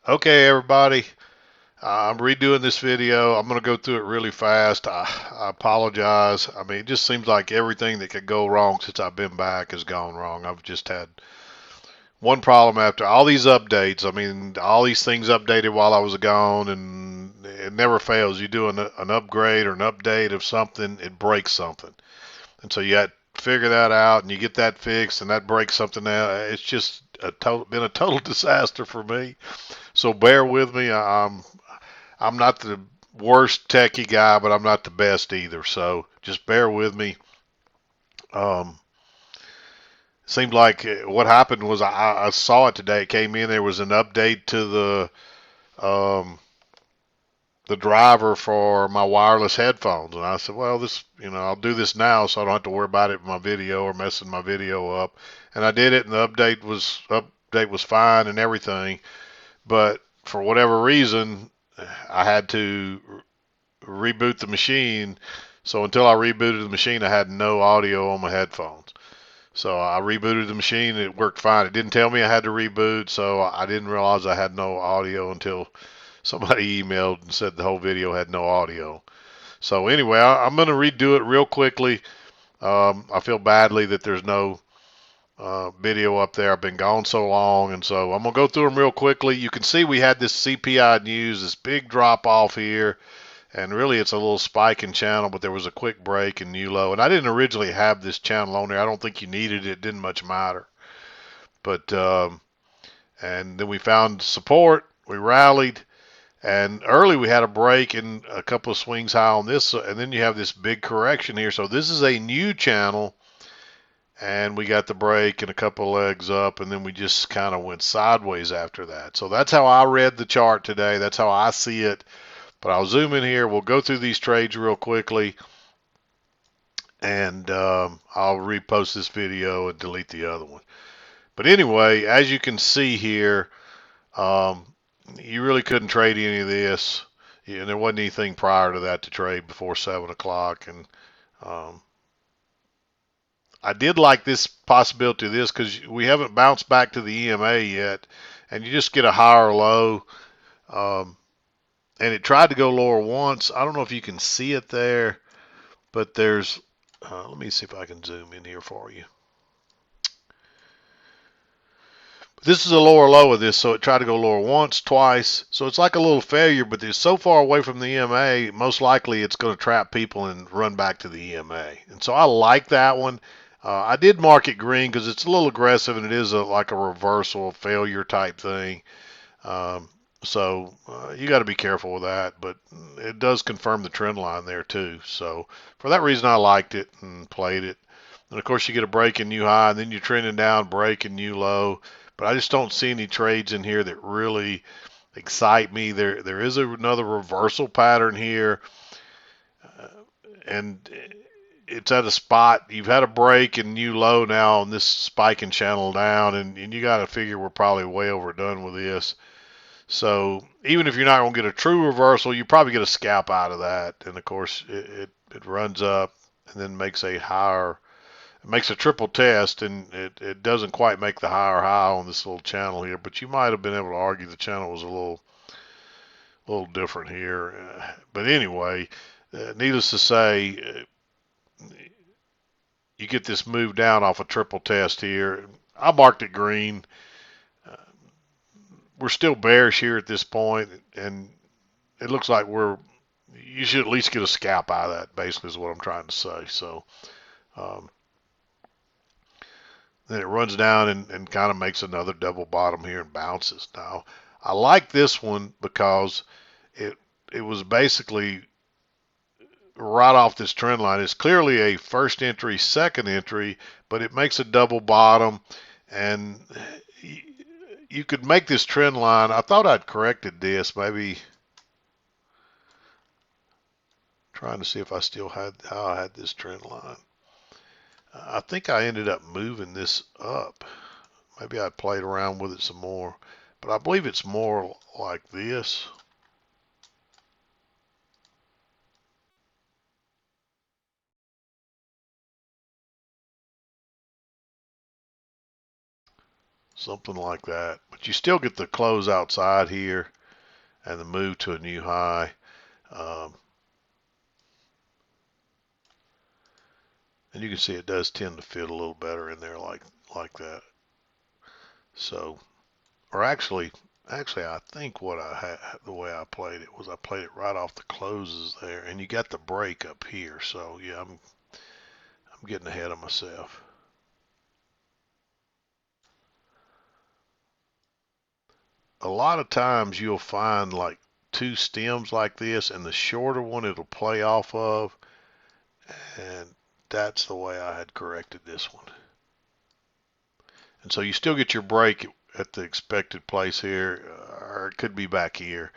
Okay, everybody, I'm redoing this video. I'm going to go through it really fast. I apologize. I mean, it just seems like everything that could go wrong since I've been back has gone wrong. I've just had one problem after all these updates. I mean, all these things updated while I was gone, and it never fails. You do an upgrade or an update of something, it breaks something. And so you got to figure that out, and you get that fixed, and that breaks something out. It's just been a total disaster for me. So bear with me. I'm not the worst techie guy, but I'm not the best either. So just bear with me. Um, Seemed like what happened was I saw it today. It came in. There was an update to um, the driver for my wireless headphones, and I said, well, I'll do this now, so I don't have to worry about it in my video or messing my video up. And I did it, and the update was fine and everything. But for whatever reason, I had to reboot the machine. So until I rebooted the machine, I had no audio on my headphones. So I rebooted the machine. It worked fine. It didn't tell me I had to reboot, so I didn't realize I had no audio until somebody emailed and said the whole video had no audio. So anyway, I'm going to redo it real quickly. I feel badly that there's no video up there. I've been gone so long, and so I'm going to go through them real quickly. You can see we had this CPI news, this big drop off here. And really, it's a little spike in channel, but there was a quick break in new low. And I didn't originally have this channel on there. I don't think you needed it. It didn't much matter. But and then we found support. We rallied, and early we had a break and a couple of swings high on this, and then you have this big correction here. So this is a new channel, and we got the break and a couple of legs up, and then we just kind of went sideways after that. So that's how I read the chart today. That's how I see it. But I'll zoom in here. We'll go through these trades real quickly, and I'll repost this video and delete the other one. But anyway, as you can see here, um, you really couldn't trade any of this. And there wasn't anything prior to that to trade before 7 o'clock. And um, I did like this possibility of this because we haven't bounced back to the EMA yet. And you just get a higher low. Um, and it tried to go lower once. I don't know if you can see it there, but let me see if I can zoom in here for you. This is a lower low of this, so it tried to go lower once, twice. So it's like a little failure, but it's so far away from the EMA, most likely it's going to trap people and run back to the EMA. And so I like that one. I did mark it green because it's a little aggressive and it is like a reversal failure type thing. Um, so you got to be careful with that, but it does confirm the trend line there too. So for that reason, I liked it and played it. And of course, you get a break in new high, and then you're trending down, break in new low. But I just don't see any trades in here that really excite me. There is another reversal pattern here, uh, and it's at a spot. You've had a break and new low now on this spike and channel down, and you got to figure we're probably way overdone with this. So even if you're not going to get a true reversal, you probably get a scalp out of that. And of course, it runs up and then makes a higher, it makes a triple test, and it doesn't quite make the higher high on this little channel here. But you might have been able to argue the channel was a little different here. But anyway, needless to say, you get this move down off a triple test here. I marked it green. Uh, we're still bearish here at this point, and it looks like you should at least get a scalp out of that, basically, is what I'm trying to say. So um, then it runs down and kind of makes another double bottom here and bounces. Now, I like this one because it it was basically right off this trend line. It's clearly a first entry, second entry, but it makes a double bottom, and you could make this trend line. I thought I'd corrected this, maybe trying to see if I still had how I had this trend line. I think I ended up moving this up. Maybe I played around with it some more, but I believe it's more like this. something like that. But you still get the close outside here and the move to a new high. Um, and you can see it does tend to fit a little better in there like that. So, or actually, I think what I had, the way I played it was I played it right off the closes there, and you got the break up here. So yeah, I'm getting ahead of myself. A lot of times you'll find like two stems like this, and the shorter one it'll play off of, and that's the way I had corrected this one. And so you still get your break at the expected place here, or it could be back here.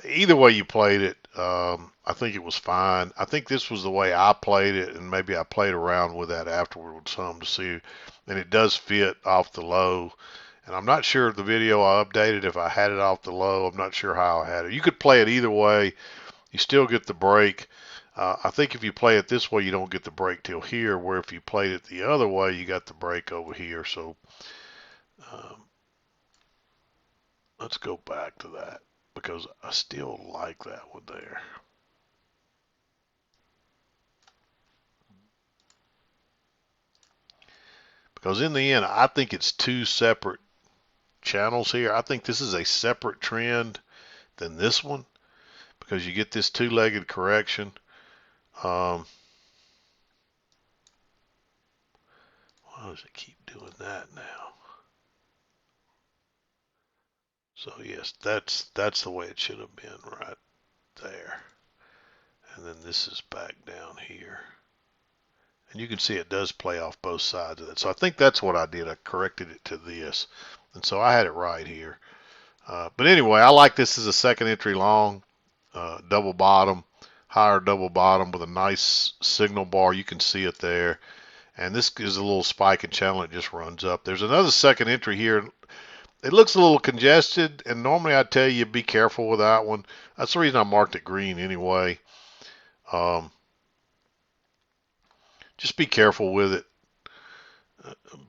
Either way you played it, I think it was fine. I think this was the way I played it, and maybe I played around with that afterward some to see, and it does fit off the low. And I'm not sure if the video I updated, if I had it off the low, I'm not sure how I had it. You could play it either way. You still get the break. I think if you play it this way, you don't get the break till here, where if you played it the other way, you got the break over here. So um, let's go back to that because I still like that one there. Because in the end, I think it's two separate channels here. I think this is a separate trend than this one because you get this two-legged correction. Why does it keep doing that now? So yes, that's the way it should have been right there. And then this is back down here. And you can see it does play off both sides of it. So I think that's what I did. I corrected it to this. And so I had it right here. But anyway, I like this as a second entry long, double bottom, higher double bottom with a nice signal bar. You can see it there. And this is a little spike and channel. It just runs up. There's another second entry here. It looks a little congested, and normally I'd tell you be careful with that one. That's the reason I marked it green anyway. Just be careful with it.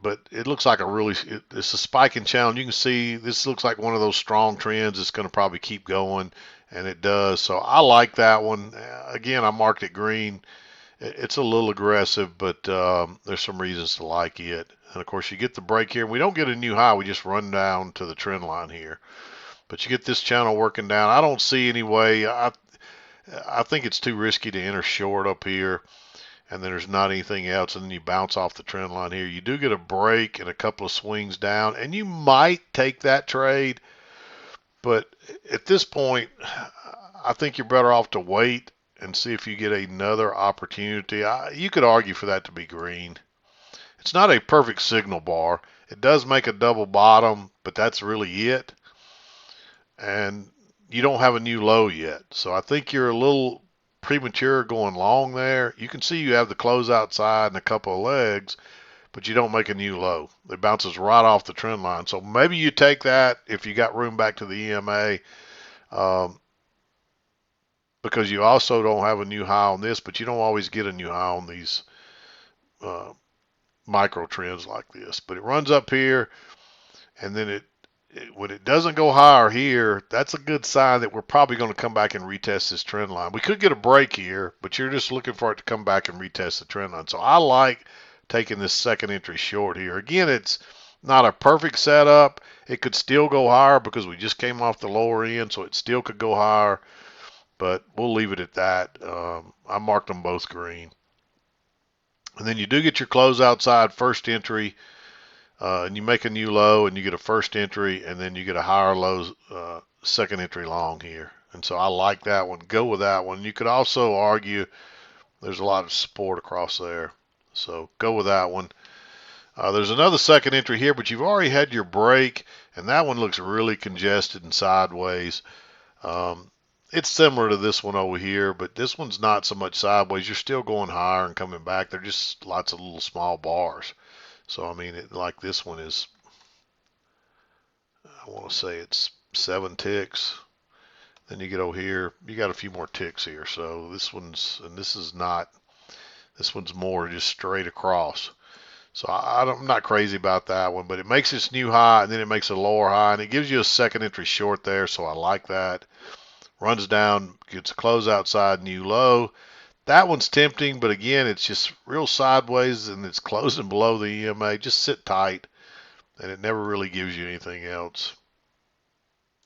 But it looks like it's a spiking channel. You can see this looks like one of those strong trends. It's going to probably keep going, and it does. So I like that one. Again, I marked it green. It's a little aggressive, but there's some reasons to like it. And of course, you get the break here. We don't get a new high. We just run down to the trend line here. But you get this channel working down. I don't see any way. I think it's too risky to enter short up here. And then there's not anything else, and then you bounce off the trend line here. You do get a break and a couple of swings down, and you might take that trade, but at this point, I think you're better off to wait and see if you get another opportunity. You could argue for that to be green. It's not a perfect signal bar. It does make a double bottom, but that's really it. And you don't have a new low yet. So I think you're a little premature going long there. You can see you have the close outside and a couple of legs, but you don't make a new low. It bounces right off the trend line. So maybe you take that if you got room back to the EMA, because you also don't have a new high on this, but you don't always get a new high on these micro trends like this. But it runs up here, and then when it doesn't go higher here, that's a good sign that we're probably going to come back and retest this trend line. We could get a break here, but you're just looking for it to come back and retest the trend line. So I like taking this second entry short here. Again, it's not a perfect setup. It could still go higher because we just came off the lower end, so it still could go higher, but we'll leave it at that. I marked them both green. And then you do get your close outside first entry. And you make a new low and you get a first entry, and then you get a higher low second entry long here. And so I like that one. Go with that one. You could also argue there's a lot of support across there. So go with that one. There's another second entry here, but you've already had your break, and that one looks really congested and sideways. It's similar to this one over here, but this one's not so much sideways. You're still going higher and coming back. They're just lots of little small bars. So, I mean, like this one is, I want to say it's 7 ticks. Then you get over here, you got a few more ticks here. So this one's, and this is not, this one's more just straight across. So I'm not crazy about that one, but it makes its new high and then it makes a lower high and it gives you a second entry short there. So I like that. Runs down, gets a close outside, new low. That one's tempting, but again, it's just real sideways and it's closing below the EMA. Just sit tight and it never really gives you anything else.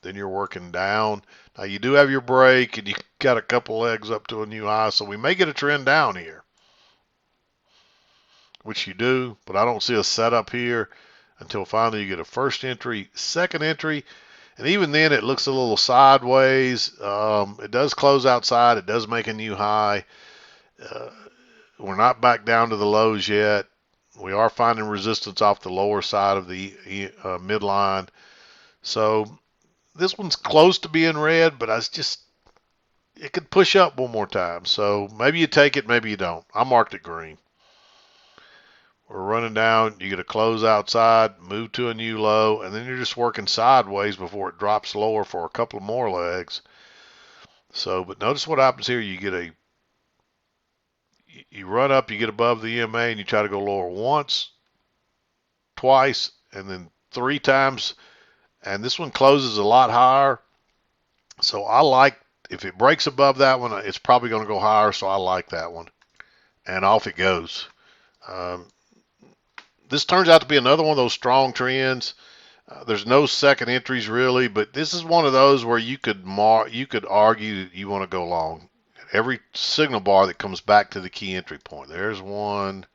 Then you're working down. Now you do have your break and you got a couple legs up to a new high, so we may get a trend down here, which you do, but I don't see a setup here until finally you get a first entry, second entry, and even then it looks a little sideways. It does close outside. It does make a new high. Uh, we're not back down to the lows yet. We are finding resistance off the lower side of the midline. So this one's close to being red, but it could push up one more time. So maybe you take it, maybe you don't. I marked it green. We're running down. You get a close outside, move to a new low, and then you're just working sideways before it drops lower for a couple more legs. So, but notice what happens here. You run up, you get above the EMA, and you try to go lower once, twice, and then three times. And this one closes a lot higher. So I like, if it breaks above that one, it's probably going to go higher. So I like that one. And off it goes. Um, this turns out to be another one of those strong trends. There's no second entries really, but this is one of those where you could argue that you want to go long. Every signal bar that comes back to the key entry point. There's one.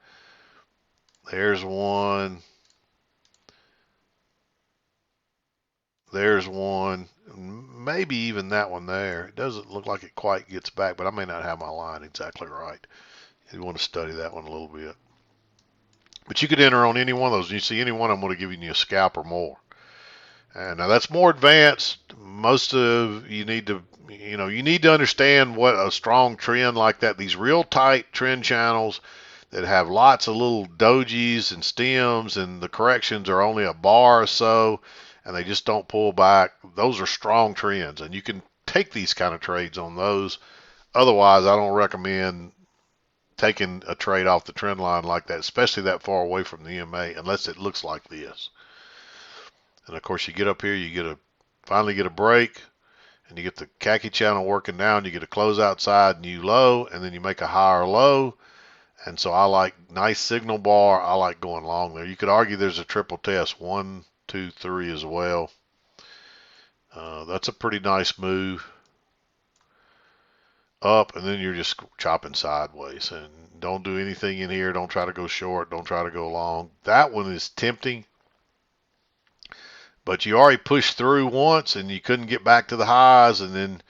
There's one. There's one. Maybe even that one there. It doesn't look like it quite gets back, but I may not have my line exactly right. You want to study that one a little bit. But you could enter on any one of those. You see any one, I'm going to give you a scalp or more. And now that's more advanced. Most of you need to understand what a strong trend like that, these real tight trend channels that have lots of little dojis and stems and the corrections are only a bar or so and they just don't pull back. Those are strong trends and you can take these kind of trades on those. Otherwise, I don't recommend taking a trade off the trend line like that, especially that far away from the EMA, unless it looks like this. And of course, you get up here, finally get a break, and you get the khaki channel working down. You get a close outside, new low, and then you make a higher low. And so I like nice signal bar. I like going long there. You could argue there's a triple test, 1, 2, 3 as well. That's a pretty nice move. Up, and then you're just chopping sideways. And don't do anything in here. Don't try to go short. Don't try to go long. That one is tempting. But you already pushed through once and you couldn't get back to the highs, and then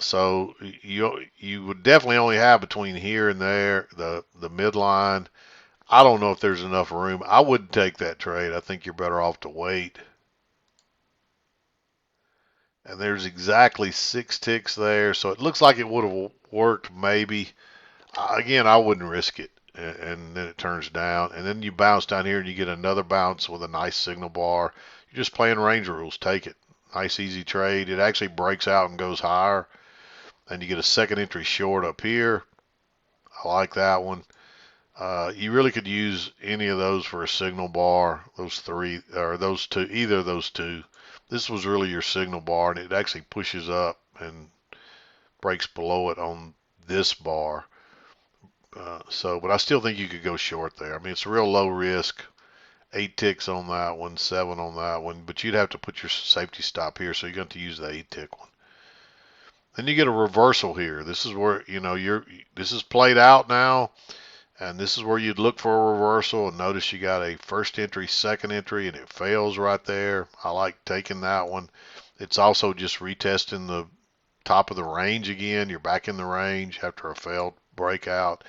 so you would definitely only have between here and there the midline. I don't know if there's enough room. I wouldn't take that trade. I think you're better off to wait. And there's exactly 6 ticks there, so it looks like it would have worked maybe. Again, I wouldn't risk it. And then it turns down, and then you bounce down here and you get another bounce with a nice signal bar. You're just playing range rules. Take it. Nice easy trade. It actually breaks out and goes higher, and you get a second entry short up here. I like that one. You really could use any of those for a signal bar. Those three or those two, either of those two. This was really your signal bar, and it actually pushes up and breaks below it on this bar. But I still think you could go short there. I mean, it's a real low risk. 8 ticks on that one, 7 on that one, but you'd have to put your safety stop here, so you're going to use the 8 tick one. Then you get a reversal here. This is where, this is played out now, and this is where you'd look for a reversal, and notice you got a first entry, second entry, and it fails right there. I like taking that one. It's also just retesting the top of the range again. You're back in the range after a failed breakout.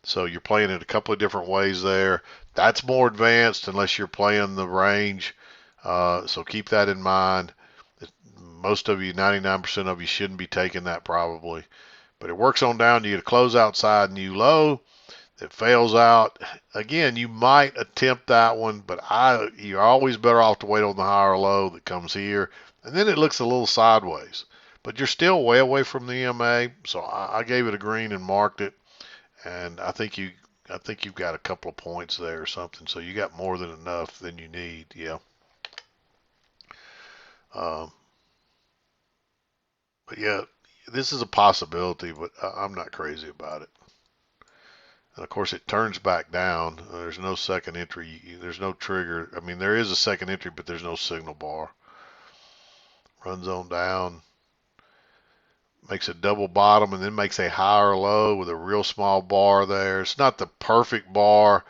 So you're playing it a couple of different ways there. That's more advanced unless you're playing the range. So keep that in mind. Most of you, 99% of you, shouldn't be taking that probably. But it works on down. You get a close outside new low. It fails out. Again, you might attempt that one, but you're always better off to wait on the higher low that comes here. And then it looks a little sideways. But you're still way away from the EMA. So I gave it a green and marked it. And I think I think you've got a couple of points there or something. So you got more than enough than you need. Yeah. Um, but yeah, this is a possibility, but I'm not crazy about it. And of course, it turns back down. There's no second entry. There's no trigger. I mean, there is a second entry, but there's no signal bar. Runs on down, makes a double bottom, and then makes a higher low with a real small bar there. It's not the perfect bar,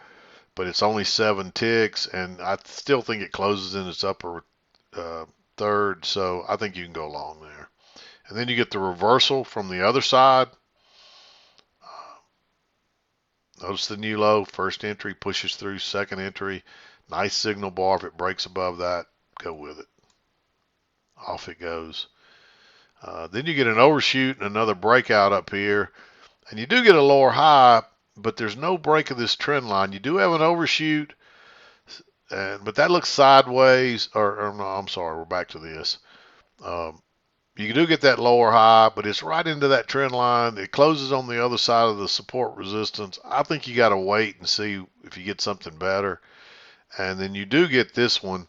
but it's only 7 ticks, and I still think it closes in its upper uh, third, so I think you can go long there. And then you get the reversal from the other side. Notice the new low, first entry pushes through, second entry, nice signal bar. If it breaks above that, go with it. Off it goes. Then you get an overshoot and another breakout up here. And you do get a lower high, but there's no break of this trend line. You do have an overshoot, but that looks sideways. Or no, I'm sorry, we're back to this. Um, you do get that lower high, but it's right into that trend line. It closes on the other side of the support resistance. I think you got to wait and see if you get something better. And then you do get this one,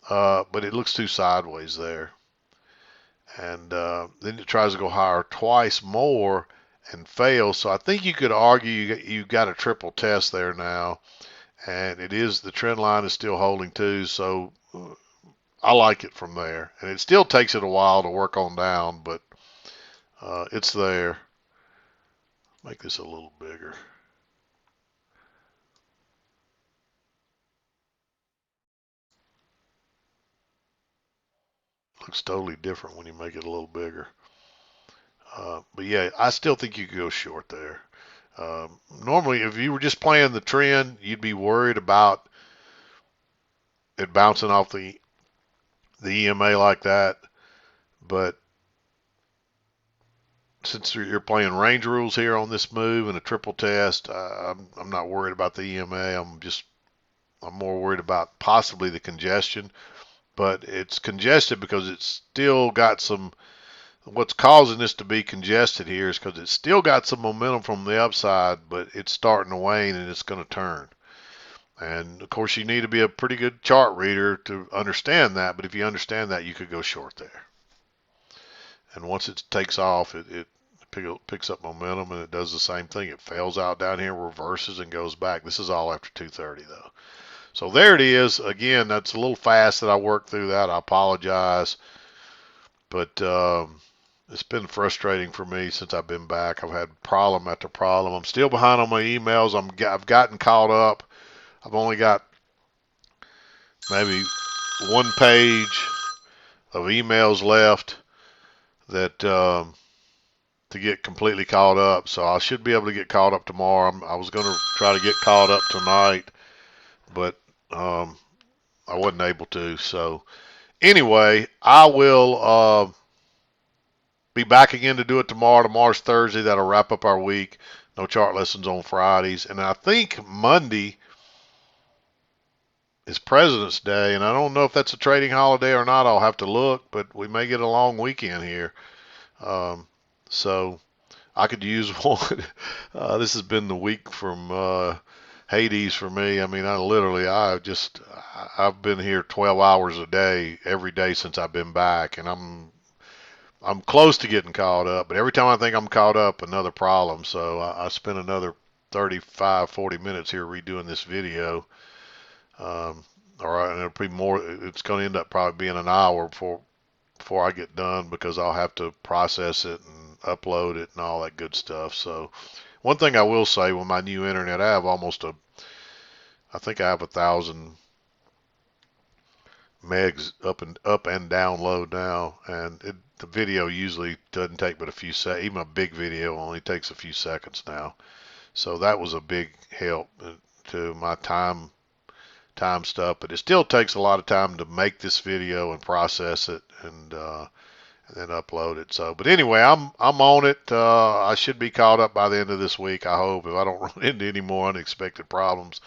but it looks too sideways there. And then it tries to go higher twice more and fails. So I think you could argue you got a triple test there now. And it is, the trend line is still holding too. So I like it from there. And it still takes it a while to work on down, but it's there. Make this a little bigger. Looks totally different when you make it a little bigger. But yeah, I still think you could go short there. Normally, if you were just playing the trend, you'd be worried about it bouncing off the EMA like that. But since you're playing range rules here on this move and a triple test, I'm not worried about the EMA. I'm more worried about possibly the congestion. But it's congested because it's still got some. What's causing this to be congested here is because it's still got some momentum from the upside, but it's starting to wane and it's going to turn. And of course, you need to be a pretty good chart reader to understand that. But if you understand that, you could go short there. And once it takes off, it picks up momentum and it does the same thing. It fails out down here, reverses, and goes back. This is all after 2:30 though. So there it is. Again, that's a little fast that I worked through that. I apologize. But it's been frustrating for me since I've been back. I've had problem after problem. I'm still behind on my emails. I've gotten caught up. I've only got maybe one page of emails left that to get completely caught up. So I should be able to get caught up tomorrow. I was going to try to get caught up tonight, but I wasn't able to. So anyway, I will be back again to do it tomorrow. Tomorrow's Thursday. That'll wrap up our week. No chart lessons on Fridays. And I think Monday is President's Day. And I don't know if that's a trading holiday or not. I'll have to look. But we may get a long weekend here. So I could use one. This has been the week from Hades for me. I mean, I've been here 12 hours a day every day since I've been back, and I'm close to getting caught up. But every time I think I'm caught up, another problem. So I spent another 35, 40 minutes here redoing this video. All right, and it'll be more. It's going to end up probably being an hour before I get done because I'll have to process it and upload it and all that good stuff. So one thing I will say, with my new internet, I think I have 1,000 megs up and download now, and the video usually doesn't take but a few seconds. Even a big video only takes a few seconds now. So that was a big help to my time stuff, but it still takes a lot of time to make this video and process it and then upload it. So, but anyway, I'm on it. I should be caught up by the end of this week, I hope, if I don't run into any more unexpected problems.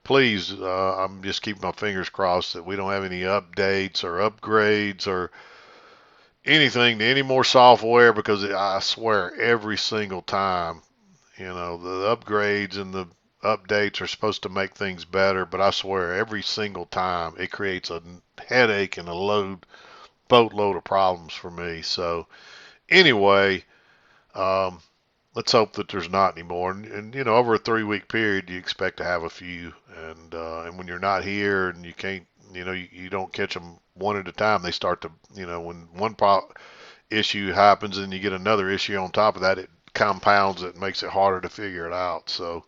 Please, I'm just keeping my fingers crossed that we don't have any updates or upgrades or anything to any more software, because I swear every single time, the upgrades and the updates are supposed to make things better, but I swear every single time it creates a headache and a boatload of problems for me. So anyway, um, let's hope that there's not anymore. And you know, over a 3 week period, you expect to have a few. And when you're not here and you can't, you know, you don't catch them one at a time, they start to, you know, when issue happens and you get another issue on top of that, it compounds it and makes it harder to figure it out. So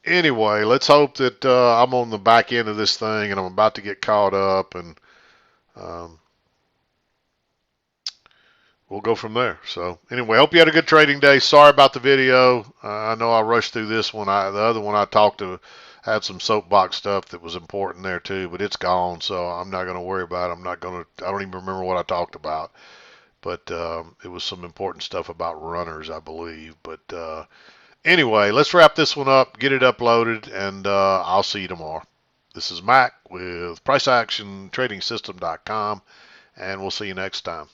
anyway, let's hope that I'm on the back end of this thing and I'm about to get caught up, and um, we'll go from there. So anyway, hope you had a good trading day. Sorry about the video. I know I rushed through this one. The other one I talked to had some soapbox stuff that was important there too, but it's gone, so I'm not going to worry about it. I don't even remember what I talked about, but it was some important stuff about runners, I believe. But anyway, let's wrap this one up, get it uploaded, and I'll see you tomorrow. This is Mac with PriceActionTradingSystem.com, and we'll see you next time.